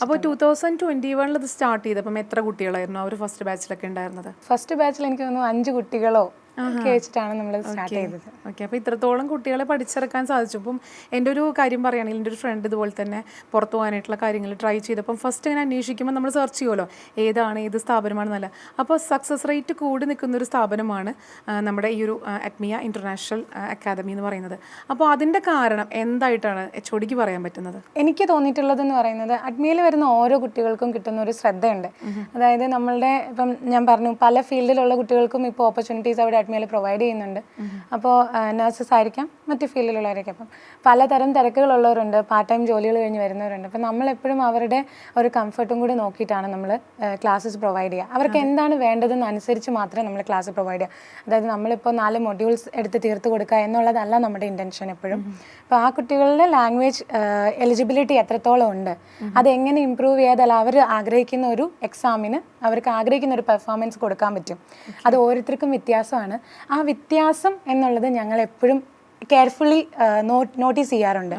അപ്പോൾ 2021 ഇത് സ്റ്റാർട്ട് ചെയ്തപ്പം എത്ര കുട്ടികളായിരുന്നു ആ ഒരു ഫസ്റ്റ് ബാച്ചിലൊക്കെ ഉണ്ടായിരുന്നത്? ഫസ്റ്റ് ബാച്ചിൽ എനിക്ക് തോന്നുന്നു 5 കുട്ടികളോ ഒക്കെ വെച്ചിട്ടാണ് നമ്മൾ സ്റ്റാർട്ട് ചെയ്തത്. ഓക്കെ, അപ്പോൾ ഇത്രത്തോളം കുട്ടികളെ പഠിച്ചെടുക്കാൻ സാധിച്ചു. അപ്പം എൻ്റെ ഒരു കാര്യം പറയുകയാണെങ്കിൽ എൻ്റെ ഒരു ഫ്രണ്ട് ഇതുപോലെ തന്നെ പുറത്തു പോകാനായിട്ടുള്ള കാര്യങ്ങൾ ട്രൈ ചെയ്തപ്പം ഫസ്റ്റ് ഇങ്ങനെ അന്വേഷിക്കുമ്പോൾ നമ്മൾ സെർച്ച് ചെയ്യുമല്ലോ ഏത് സ്ഥാപനമാണെന്നല്ല. അപ്പോൾ സക്സസ് റേറ്റ് കൂടി നിൽക്കുന്ന ഒരു സ്ഥാപനമാണ് നമ്മുടെ ഈ ഒരു അറ്റ്മിയ ഇൻ്റർനാഷണൽ അക്കാദമി എന്ന് പറയുന്നത്. അപ്പോൾ അതിൻ്റെ കാരണം എന്തായിട്ടാണ് HOD ക്ക് പറയാൻ പറ്റുന്നത്? എനിക്ക് തോന്നിയിട്ടുള്ളതെന്ന് പറയുന്നത് അഡ്മിയിൽ വരുന്ന ഓരോ കുട്ടികൾക്കും കിട്ടുന്ന ഒരു ശ്രദ്ധയുണ്ട്. അതായത് നമ്മളുടെ ഇപ്പം ഞാൻ പറഞ്ഞു പല ഫീൽഡിലുള്ള കുട്ടികൾക്കും ഇപ്പോൾ ഓപ്പർച്യൂണിറ്റീസ് അവിടെ അഡ്മിയിൽ പ്രൊവൈഡ് ചെയ്യുന്നുണ്ട്. അപ്പോൾ നഴ്സസ് ആയിരിക്കാം, മറ്റ് ഫീൽഡിലുള്ളവരൊക്കെ. അപ്പം പലതരം തിരക്കുകളുള്ളവരുണ്ട്, പാർട്ട് ടൈം ജോലികൾ കഴിഞ്ഞ് വരുന്നവരുണ്ട്. അപ്പം നമ്മളെപ്പോഴും അവരുടെ ഒരു കംഫർട്ടും കൂടി നോക്കിയിട്ടാണ് നമ്മൾ ക്ലാസ്സസ് പ്രൊവൈഡ് ചെയ്യുക. അവർക്ക് എന്താണ് വേണ്ടതെന്ന് അനുസരിച്ച് മാത്രമേ നമ്മൾ ക്ലാസ് പ്രൊവൈഡ് ചെയ്യുക. അതായത് നമ്മളിപ്പോൾ 4 മൊഡ്യൂൾസ് എടുത്ത് തീർത്ത് കൊടുക്കുക എന്നുള്ളതല്ല നമ്മുടെ ഇൻറ്റൻഷൻ എപ്പോഴും. അപ്പോൾ ആ കുട്ടികളുടെ ലാംഗ്വേജ് എലിജിബിലിറ്റി എത്രത്തോളം ഉണ്ട്, അതെങ്ങനെ ഇമ്പ്രൂവ് ചെയ്താൽ അവർ ആഗ്രഹിക്കുന്ന ഒരു എക്സാമിന് അവർക്ക് ആഗ്രഹിക്കുന്ന ഒരു പെർഫോമൻസ് കൊടുക്കാൻ പറ്റും. അത് ഓരോരുത്തർക്കും വ്യത്യാസമാണ്. ആ വ്യത്യാസം എന്നുള്ളത് ഞങ്ങൾ എപ്പോഴും കെയർഫുള്ളി നോട്ടീസ് ചെയ്യാറുണ്ട്.